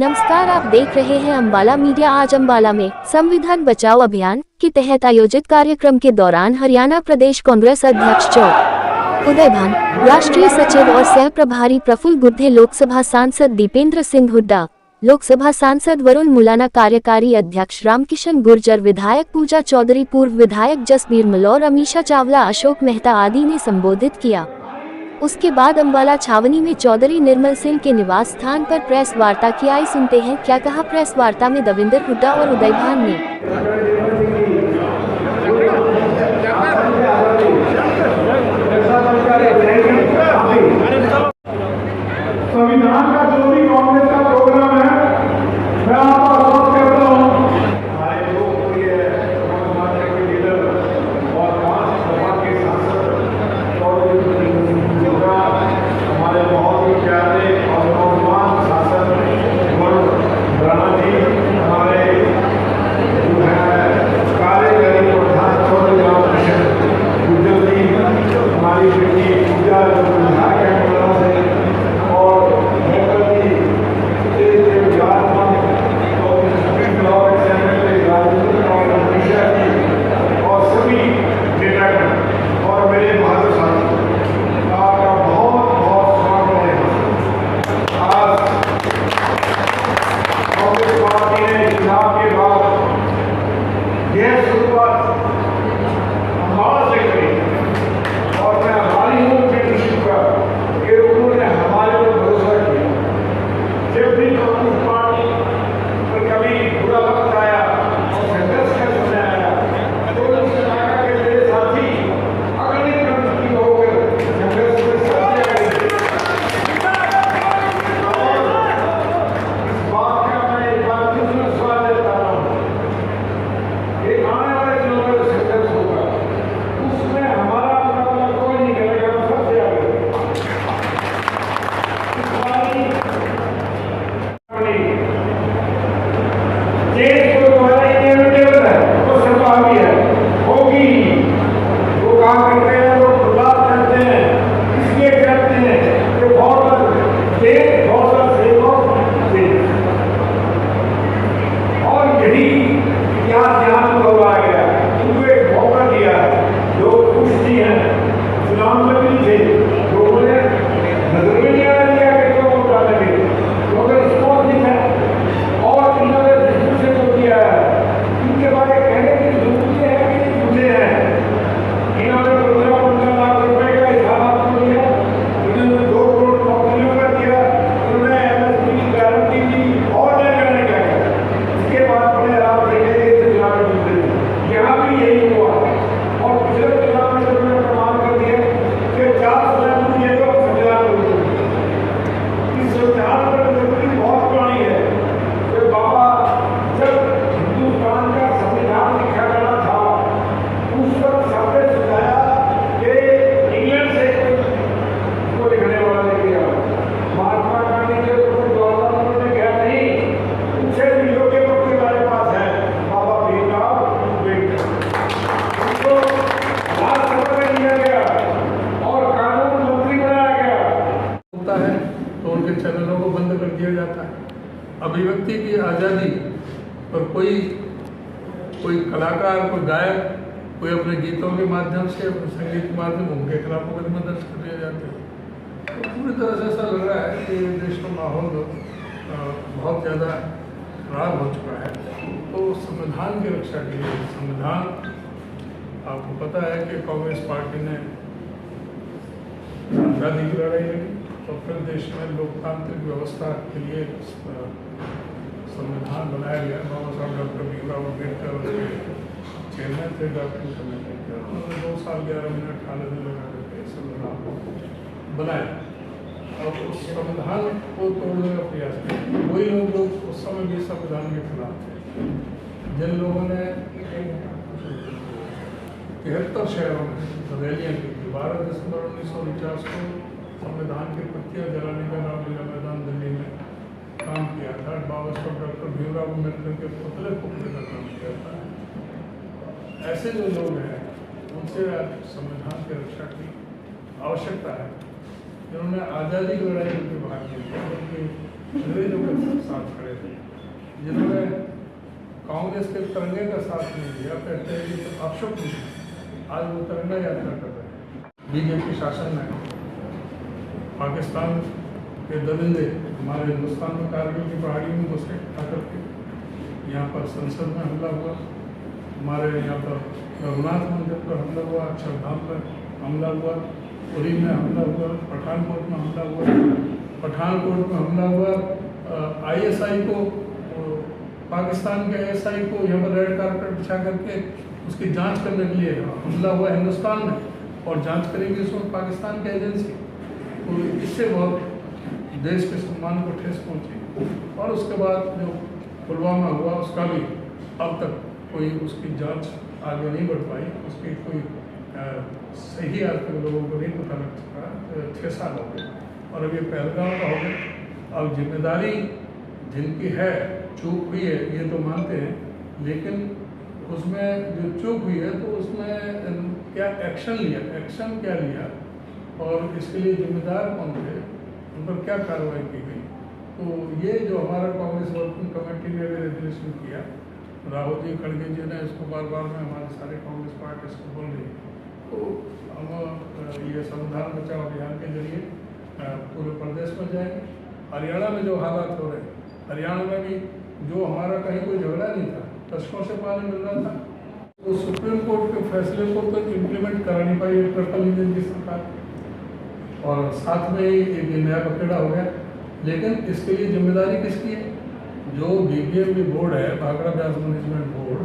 नमस्कार, आप देख रहे हैं अम्बाला मीडिया। आज अम्बाला में संविधान बचाओ अभियान के तहत आयोजित कार्यक्रम के दौरान हरियाणा प्रदेश कांग्रेस अध्यक्ष चौ उदय भान, राष्ट्रीय सचिव और सह प्रभारी प्रफुल्ल गुद्धे, लोकसभा सांसद दीपेंद्र सिंह हुड्डा, लोकसभा सांसद वरुण मुलाना, कार्यकारी अध्यक्ष रामकिशन गुर्जर, विधायक पूजा चौधरी, पूर्व विधायक जसबीर मल्ल, अमीषा चावला, अशोक मेहता आदि ने संबोधित किया। उसके बाद अम्बाला छावनी में चौधरी निर्मल सिंह के निवास स्थान पर प्रेस वार्ता की। आई सुनते हैं क्या कहा प्रेस वार्ता में देवेंद्र हुड्डा और उदय भान ने। संविधान का जो भी कांग्रेस का प्रोग्राम है, मैं आपको आश्वस्त करता हूँ, हमारे लोकप्रिय समाजवादी के लीडर और 5 सभा के सांसद और हमारे बहुत ही प्यारे और नौजवान सांसद वरुण मुलाना जी, हमारे जो है कार्यकारी प्रधान चौधरी रामकिशन गुर्जर जी, हमारी बेटी पूजा विधायक है मुलाना से, और चैनलों को बंद कर दिया जाता है। अभिव्यक्ति की आज़ादी पर कोई कलाकार, कोई गायक, कोई अपने गीतों के माध्यम से, अपने संगीत के माध्यम उनके खिलाफ मुकदमे दर्ज कर दिया जाता है। तो पूरी तरह से ऐसा लग रहा है कि देश का माहौल बहुत ज़्यादा खराब हो चुका है। तो संविधान की रक्षा के लिए, संविधान आपको पता है कि कांग्रेस पार्टी ने आज़ादी की लड़ाई लड़ी और फिर देश में लोकतांत्रिक व्यवस्था के लिए संविधान बनाया गया। बाबा साहब डॉक्टर भीमराव अम्बेडकर उसके चेयरमैन थे, डॉक्टर उन्होंने 2 साल 11 मिनट 18 दिन लगा करके संविधान को बनाया और उस संविधान को तोड़ने का प्रयास किया। वही लोग उस समय भी संविधान के खिलाफ थे, जिन लोगों ने 73 शहरों में रैलियाँ की। 12 दिसंबर 1949 को संविधान की प्रतियां जलाने का रामलीला मैदान दिल्ली में काम किया था। बाबा साहब डॉक्टर भीमराव अम्बेडकर के पुतले फूकने का काम किया था। ऐसे जो लोग हैं उनसे संविधान की रक्षा की आवश्यकता है, जिन्होंने आज़ादी की लड़ाई में भाग लिया, उनके अंग्रेजों के साथ खड़े थे। कांग्रेस के तिरंगे का साथ नहीं दिया, कहते हैं कि तो अशुभ नहीं। आज वो तिरंगा यात्रा कर रहे हैं। बीजेपी शासन में पाकिस्तान के दरिंदे हमारे हिंदुस्तान में कारगिल की पहाड़ियों में घुसे आकर के, यहाँ पर संसद में हमला हुआ, हमारे यहाँ पर रघुनाथ मंदिर पर हमला हुआ, अक्षरधाम पर हमला हुआ, उरी में हमला हुआ, पठानकोट में हमला हुआ, पठानकोट में हमला हुआ। ISI को, पाकिस्तान के ISI को यहाँ पर रेड कारपेट बिछा करके उसकी जांच करने के लिए हमला हुआ हिंदुस्तान में, और जांच करेगी उसमें पाकिस्तान की एजेंसी। तो इससे बहुत देश के सम्मान को ठेस पहुंची। और उसके बाद जो पुलवामा हुआ उसका भी अब तक कोई उसकी जांच आगे नहीं बढ़ पाई, उसकी कोई सही आज तक लोगों को नहीं पता लग सका। 6 साल हो गए और अब ये पहलगाम का हो गया। अब जिम्मेदारी जिनकी है, चूक हुई है ये तो मानते हैं, लेकिन उसमें जो चूक हुई है तो उसमें क्या एक्शन लिया, एक्शन क्या लिया और इसके लिए जिम्मेदार कौन थे, उन पर क्या कार्रवाई की गई। तो ये जो हमारा कांग्रेस वर्किंग कमेटी ने रेजोल्यूशन किया, राहुल जी खड़गे जी ने इसको बार बार में हमारे सारे कांग्रेस पार्टी इसको बोल रही, तो हम ये संविधान बचाओ अभियान के जरिए पूरे प्रदेश में जाएंगे। हरियाणा में जो हालात हो रहे हैं, हरियाणा में भी जो हमारा कहीं कोई झगड़ा नहीं था, दशकों से पानी मिल रहा था, तो सुप्रीम कोर्ट के फैसले को तो इम्प्लीमेंट करा नहीं पाई ट्रिपल इंजन की सरकार, और साथ में ही एक नया पकड़ा हो गया। लेकिन इसके लिए जिम्मेदारी किसकी है? जो BBMP बोर्ड है, भाखड़ा ब्यास मैनेजमेंट बोर्ड,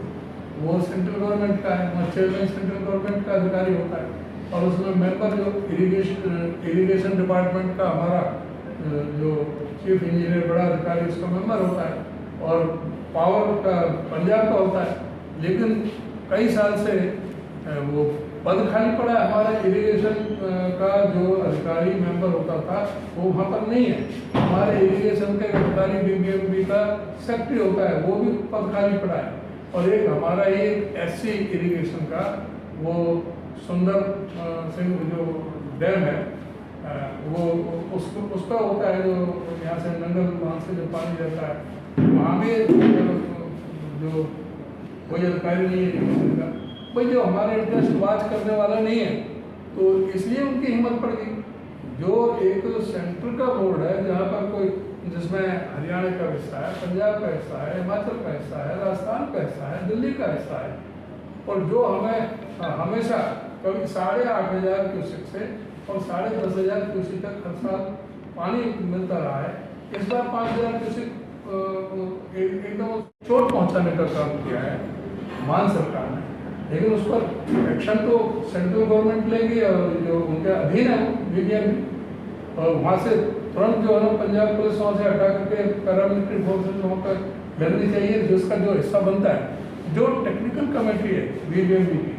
वो सेंट्रल गवर्नमेंट का है, चेयरमैन सेंट्रल गवर्नमेंट का अधिकारी होता है, और उसमें मेंबर जो इरिगेशन डिपार्टमेंट का हमारा जो चीफ इंजीनियर बड़ा अधिकारी उसका मेंबर होता है, और पावर का पंजाब का होता है। लेकिन कई साल से वो पद खाली पड़ा है। हमारा इरिगेशन का जो अधिकारी मेंबर होता था वो वहाँ पर नहीं है। हमारे इरिगेशन के अधिकारी BBMP का सेक्रेटरी होता है, वो भी पद खाली पड़ा है। और एक हमारा एक SC इरिगेशन का वो सुंदर सिंह जो डैम है, वो उसका होता है, जो यहाँ से नंगल वहाँ से जो पानी रहता है, वहाँ भी जो कोई अधिकारी नहीं है कोई जो हमारे इंटरेस्ट वाच करने वाला नहीं है, तो इसलिए उनकी हिम्मत पड़ गई। जो एक सेंटर का बोर्ड है जहाँ पर कोई, जिसमें हरियाणा का हिस्सा है, पंजाब का हिस्सा है, हिमाचल का हिस्सा है, राजस्थान का हिस्सा है, दिल्ली का हिस्सा है, और जो हमें हमेशा कभी 8,500 क्यूसेक से और 10,500 क्यूसेक तक हर साल पानी मिलता रहा है। इस बार 5,000 क्यूसेक एकदम चोट पहुंचाने का काम किया है मान सरकार ने, लेकिन उस पर एक्शन तो सेंट्रल गवर्नमेंट लेगी, और जो उनके अधीन है BBMP, और वहाँ से तुरंत जो है ना पंजाब पुलिस वहाँ से हटा करके पैरामिलिट्री फोर्सेज वहाँ पर भेजनी चाहिए, जिसका जो हिस्सा बनता है। जो टेक्निकल कमेटी है BBMP की,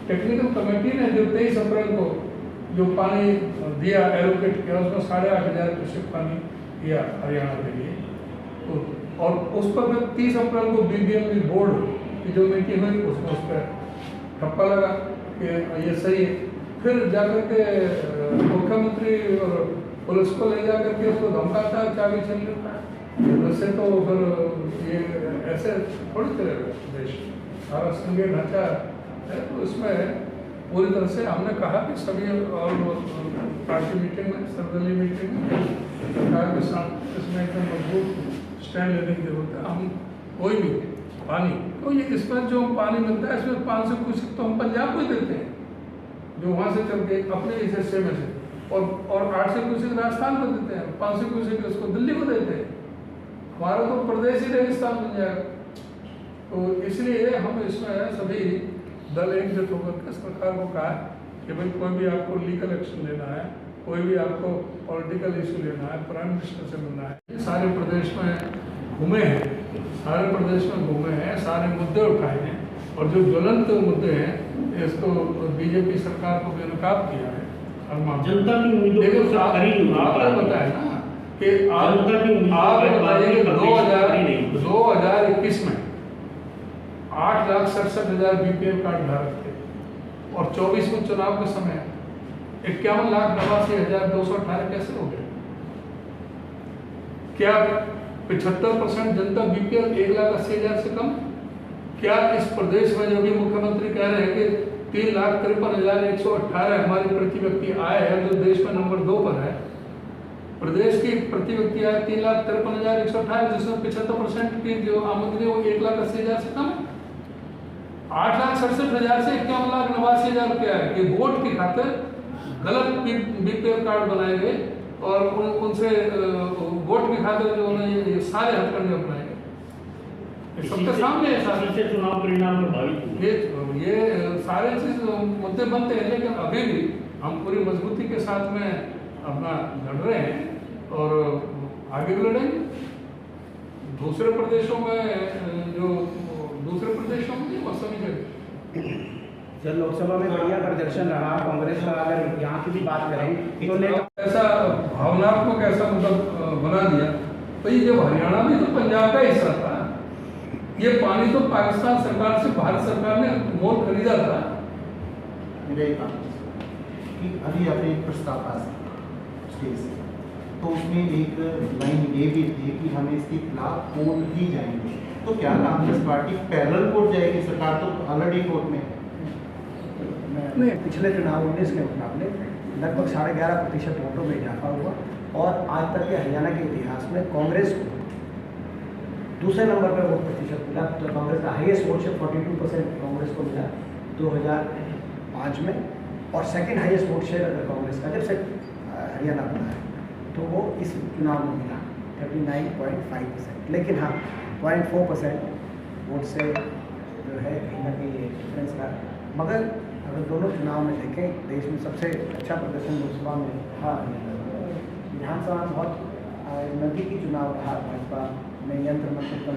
टेक्निकल कमेटी ने जो 23 अप्रैल को जो पानी दिया, एलोकेट किया, उसमें 8,500 क्यूसेक पानी दिया हरियाणा के लिए, तो और उस पर फिर 30 अप्रैल को BBMP बोर्ड की जो मीटिंग हुई उसमें उस पर ठप्पा लगा कि ये सही है। फिर जाकर के मुख्यमंत्री और पुलिस को ले जाकर के उसको धमकाता है, चाबी छीन लेता है। वैसे तो फिर ये ऐसे थोड़ी चलेगा देश, सारा संघीय ढांचा है। तो इसमें पूरी तरह से हमने कहा कि सभी और पार्टी मीटिंग में, सर्वदलीय मीटिंग में सरकार के साथ इसमें एकदम मजबूत स्टैंड लेने की जरूरत है। हम कोई भी पानी, तो ये इसमें जो पानी मिलता है इसमें 500 क्यूसेक तो हम पंजाब को ही देते हैं, जो वहाँ से चल के अपने इस हिस्से में से, और 800 क्यूसेक राजस्थान को देते हैं, 500 क्यूसेक उसको दिल्ली को देते हैं। हमारा तो प्रदेश ही रेगिस्तान बन जाएगा। तो इसलिए हम इसमें सभी दल एकजुट होकर के सरकार को कहा कि भाई कोई भी आपको लीगल एक्शन लेना है, कोई भी आपको पॉलिटिकल इशू लेना है, प्राइम मिनिस्टर से मिलना है, सारे प्रदेश में घूमे हैं, सारे प्रदेश में घूमे हैं, सारे मुद्दे उठाए हैं, और जो ज्वलंत मुद्दे हैं इसको BJP सरकार को बेनकाब किया है। जनता की उम्मीदों को आपने बताया ना कि आप बताइए 2021 में 8,67,000 BPL कार्ड धारक थे, और 24 में चुनाव के समय 51,89,218 कैसे हो गए? क्या 75% जनता BPL 1,80,000 से कम? क्या इस प्रदेश में जो भी मुख्यमंत्री कह रहे हैं कि 3,53,118 हमारी प्रति व्यक्ति आय है, जो देश में नंबर 2 पर है। प्रदेश की प्रति व्यक्ति आय 3,53,118, जिसमें 75% की जो आमदनी वो 1,80,000 से कम है। 8,67,000 से 51,89,000 रुपया है। ये वोट की खातिर गलत बीपीएल कार्ड बनाए गए और उनसे वोट की खातिर जो उन्होंने ये सारे हथकंडे अपनाए गए, सबके सामने है सारे। इससे चुनाव परिणाम प्रभावित हुए। ये सारे चीज मुद्दे बनते हैं, लेकिन अभी भी हम पूरी मजबूती के साथ में अपना लड़ रहे हैं और आगे भी लड़ेंगे। दूसरे प्रदेशों में मौसमी जगह जब लोकसभा में बढ़िया प्रदर्शन रहा कांग्रेस का, अगर यहाँ की भी बात करें तो ऐसा भावनात्मक ऐसा मतलब बना दिया भाई, जब हरियाणा भी तो पंजाब का हिस्सा था, ये पानी तो पाकिस्तान सरकार से भारत सरकार ने मोल खरीदा था। मेरा एक बात कि अभी आपने एक प्रस्ताव पास स्टेज से, तो उसमें एक लाइन ये भी थी कि हमें इसके खिलाफ कोर्ट भी जाएंगे, तो क्या कांग्रेस पार्टी पैरेलल कोर्ट जाएगी? सरकार तो ऑलरेडी कोर्ट में नहीं, पिछले चुनाव 19 के मुकाबले लगभग 11.5% वोटों में इजाफा हुआ और आज तक के हरियाणा के इतिहास में कांग्रेस को दूसरे नंबर पर वोट प्रतिशत मिला। तो कांग्रेस का हाईएस्ट वोट शेयर 42% कांग्रेस को मिला 2005 में, और सेकंड हाईएस्ट वोट शेयर अगर कांग्रेस का जब से हरियाणा बना है तो वो इस चुनाव में मिला 39.5%। लेकिन हाँ 0.4% वोट से जो है कहीं ना कहीं डिफरेंस रहा। मगर अगर दोनों चुनाव में देखें, देश में सबसे अच्छा प्रदर्शन लोकसभा में रहा, विधानसभा में बहुत नजदीकी चुनाव रहा। भाजपा में यंत्र मंत्र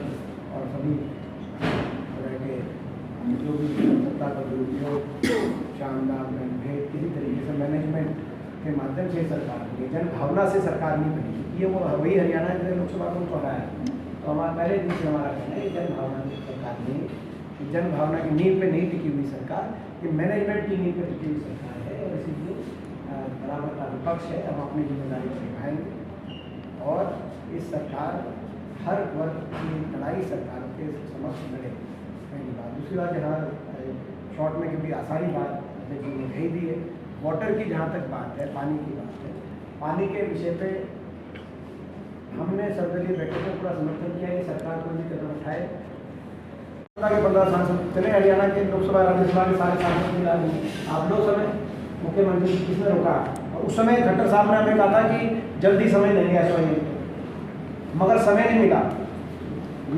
और सभी तरह के जो भी सत्ता का दुरुपयोग, शानदार भेद, किसी तरीके से मैनेजमेंट के माध्यम से सरकार बनी, जन भावना से सरकार नहीं बनी। ये वो वही हरियाणा जो लोकसभा को पढ़ा है, तो हमारा पहले दिन से हमारा कहना है जन भावना की सरकार नहीं, जन भावना की नींव पे नहीं टिकी हुई सरकार, ये मैनेजमेंट की नींव पे टिकी हुई सरकार है। और इसीलिए बराबर का विपक्ष है, हम अपनी जिम्मेदारी को निभाएंगे और इस सरकार हर वर्ग की लड़ाई सरकार के समक्ष लड़े। पहली बात। दूसरी बात, जहाँ शॉर्ट में क्योंकि आसानी बात लेकिन ये कही दी है, वाटर की जहाँ तक बात है, पानी की बात है, पानी के विषय पे हमने सर्वदलीय बैठक में पूरा समर्थन किया है, सरकार कोई भी कदम उठाए। 15 सांसद चले हरियाणा के, लोकसभा राज्यसभा के सारे सांसद मिला दिए। आप लोग समय मुख्यमंत्री किसने रोका? और उस समय खट्टर साहब ने हमें कहा था कि जल्दी समय देंगे ऐसा, मगर समय नहीं मिला।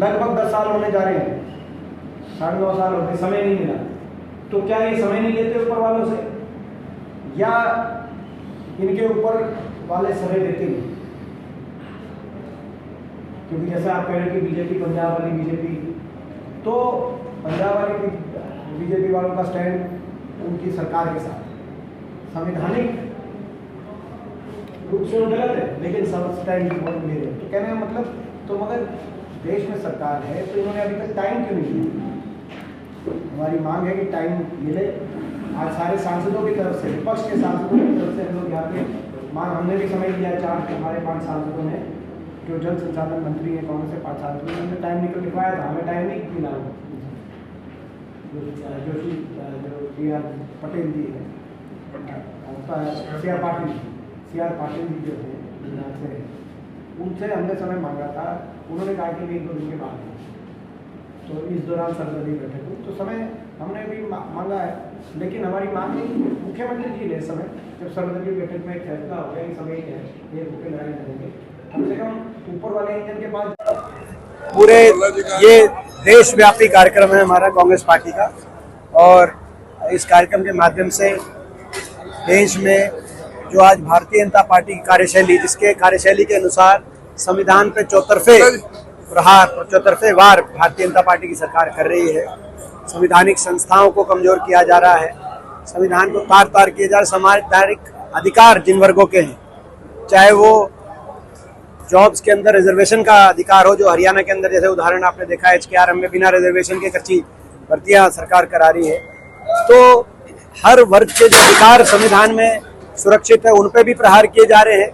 लगभग 10 साल होने जा रहे हैं, 9.5 साल हो गए, समय नहीं मिला। तो क्या ये समय नहीं लेते ऊपर वालों से, या इनके ऊपर वाले समय देते हैं? क्योंकि जैसा आप कह रहे हैं कि बीजेपी, पंजाब वाली बीजेपी, तो पंजाब वाली बीजेपी वालों का स्टैंड उनकी सरकार के साथ संवैधानिक रूप से वो गलत है, लेकिन सब स्टैंड ले रहे हैं। तो कहने का मतलब, तो मगर देश में सरकार है तो इन्होंने अभी तक टाइम क्यों नहीं दिया? हमारी मांग है कि टाइम मिले। आज सारे सांसदों की तरफ से, विपक्ष के सांसदों की तरफ से हम लोग यहाँ पे मांग, हमने भी समय दिया, 4 हमारे 5 सांसदों ने, जो जल संसाधन मंत्री है कांग्रेस से 5 सांसदों ने, हमने टाइम निकल लिखवाया था, हमें टाइम नहीं मिला। जोशी जो CR पटेल जी है, CR पाटिल जी जो है यहाँ से, उनसे हमने समय मांगा था। उन्होंने कहा कि 1-2 दिन के बाद, तो इस दौरान सर्वदलीय बैठक हुई, तो समय हमने भी मांगा है। लेकिन हमारी मांग नहीं, मुख्यमंत्री जी ने समय, जब सर्वदलीय बैठक में फैसला हो गया, समय है ये भूखे लड़ाई लड़ेंगे, कम से कम ऊपर वाले इंजन के पास। पूरे ये देशव्यापी कार्यक्रम है हमारा कांग्रेस पार्टी का, और इस कार्यक्रम के माध्यम से देश में जो आज भारतीय जनता पार्टी की कार्यशैली, जिसके कार्यशैली के अनुसार संविधान पे 44वें प्रहार और 44वें वार भारतीय जनता पार्टी की सरकार कर रही है। संवैधानिक संस्थाओं को कमजोर किया जा रहा है, संविधान को तार तार किया जा रहा है। सामाजिक अधिकार जिन वर्गों के हैं, चाहे वो जॉब्स के अंदर रिजर्वेशन का अधिकार हो, जो हरियाणा के अंदर जैसे उदाहरण आपने देखा है HKRM में बिना रिजर्वेशन के कच्ची भर्तियां सरकार करा रही है, तो हर वर्ग के जो अधिकार संविधान में सुरक्षित है उन पे भी प्रहार किए जा रहे हैं।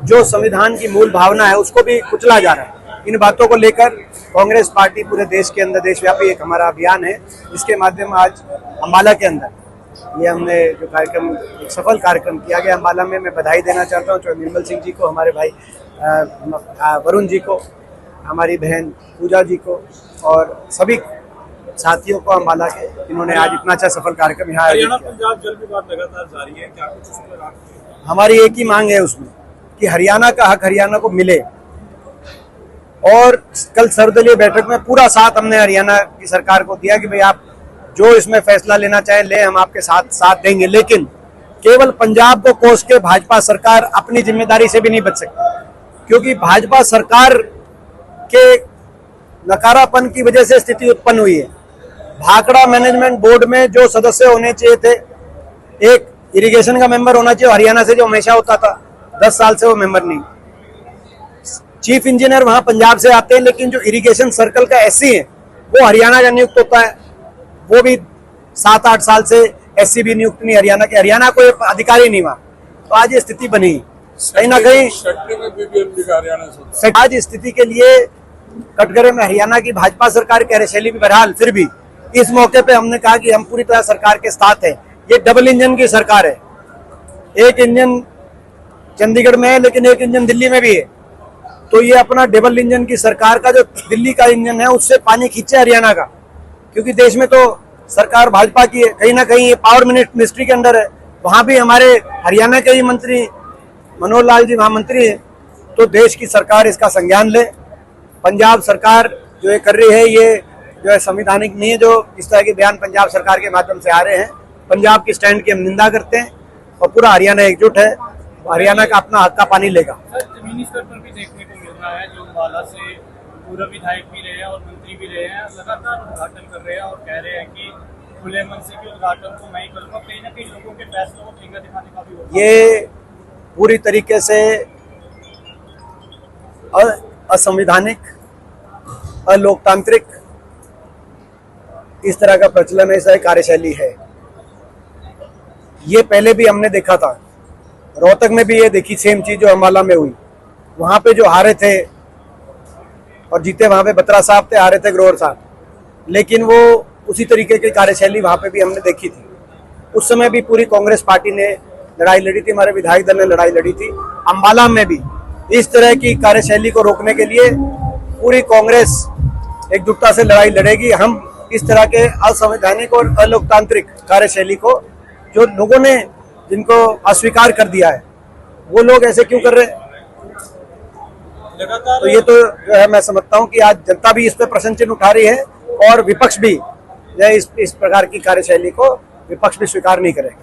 जो संविधान की मूल भावना है उसको भी कुचला जा रहा है। इन बातों को लेकर कांग्रेस पार्टी पूरे देश के अंदर देशव्यापी एक हमारा अभियान है, जिसके माध्यम आज अम्बाला के अंदर ये हमने जो कार्यक्रम एक सफल कार्यक्रम किया गया अम्बाला में। मैं बधाई देना चाहता हूँ निर्मल सिंह जी को, हमारे भाई वरुण जी को, हमारी बहन पूजा जी को और सभी साथियों को अम्बाला के, इन्होंने आज इतना अच्छा सफल कार्यक्रम यहाँ आयोजित किया। पंजाब जल विवाद लगातार जारी है, क्या कुछ उस पर आप? हमारी एक ही मांग है उसमें कि हरियाणा का हक हरियाणा को मिले, और कल सर्वदलीय बैठक में पूरा साथ हमने हरियाणा की सरकार को दिया कि भाई आप जो इसमें फैसला लेना चाहें ले, हम आपके साथ देंगे, लेकिन केवल पंजाब को कोस के भाजपा सरकार अपनी जिम्मेदारी से भी नहीं बच सकती, क्योंकि भाजपा सरकार के नकारापन की वजह से स्थिति उत्पन्न हुई है। भाखड़ा मैनेजमेंट बोर्ड में जो सदस्य होने चाहिए थे, एक इरिगेशन का मेंबर होना चाहिए हरियाणा से, जो हमेशा होता था, 10 साल से वो मेंबर नहीं। चीफ इंजीनियर वहां पंजाब से आते हैं, लेकिन जो इरिगेशन सर्कल का एससी है वो हरियाणा का नियुक्त होता है, वो भी 7-8 साल से एससी भी नियुक्त नहीं हरियाणा के, हरियाणा कोई अधिकारी नहीं वहां। तो आज ये स्थिति बनी, कहीं ना कहीं आज स्थिति के लिए कटघरे में हरियाणा की भाजपा सरकार की कार्यशैली भी बहरहाल, फिर भी इस मौके पे हमने कहा कि हम पूरी तरह सरकार के साथ हैं। ये डबल इंजन की सरकार है, एक इंजन चंडीगढ़ में है लेकिन एक इंजन दिल्ली में भी है, तो ये अपना डबल इंजन की सरकार का जो दिल्ली का इंजन है उससे पानी खींचे हरियाणा का, क्योंकि देश में तो सरकार भाजपा की है, कहीं ना कहीं ये पावर मिनिस्ट्री के अंदर है, वहां भी हमारे हरियाणा के ही मंत्री मनोहर लाल जी वहां मंत्री है। तो देश की सरकार इसका संज्ञान ले। पंजाब सरकार जो ये कर रही है ये जो है संवैधानिक नहीं है, जो इस तरह के बयान पंजाब सरकार के माध्यम से आ रहे हैं। पंजाब की स्टैंड की हम निंदा करते हैं और पूरा हरियाणा एकजुट है, हरियाणा का अपना हक का पानी लेगा। जमीनी स्तर पर भी देखने को मिल रहा है, जो अम्बाला से पूर्व विधायक भी रहे हैं और मंत्री भी रहे हैं, लगातार उद्घाटन कर रहे हैं और कह रहे हैं कि खुले मन से भी उद्घाटन को मैं ही करूँगा। कहीं ना कहीं लोगों के फैसलों को ठेंगा दिखाने का भी होता है। ये पूरी तरीके से असंवैधानिक, अलोकतांत्रिक इस तरह का प्रचलन ऐसा कार्यशैली है। ये पहले भी हमने देखा था, रोहतक में भी ये देखी सेम चीज जो अम्बाला में हुई। वहां पे जो हारे थे और जीते वहां पे बत्रा साहब थे, हारे थे ग्रोवर साहब, लेकिन वो उसी तरीके की कार्यशैली वहां पे भी हमने देखी थी। उस समय भी पूरी कांग्रेस पार्टी ने लड़ाई लड़ी थी, हमारे विधायक दल ने लड़ाई लड़ी थी। अम्बाला में भी इस तरह की कार्यशैली को रोकने के लिए पूरी कांग्रेस एकजुटता से लड़ाई लड़ेगी। हम इस तरह के असंवैधानिक और अलोकतांत्रिक कार्यशैली को, जो लोगों ने जिनको अस्वीकार कर दिया है, वो लोग ऐसे क्यों कर रहे हैं? तो ये तो जो है मैं समझता हूँ कि आज जनता भी इस पे प्रश्न चिन्ह उठा रही है और विपक्ष भी जो है इस प्रकार की कार्यशैली को विपक्ष भी स्वीकार नहीं करेगा।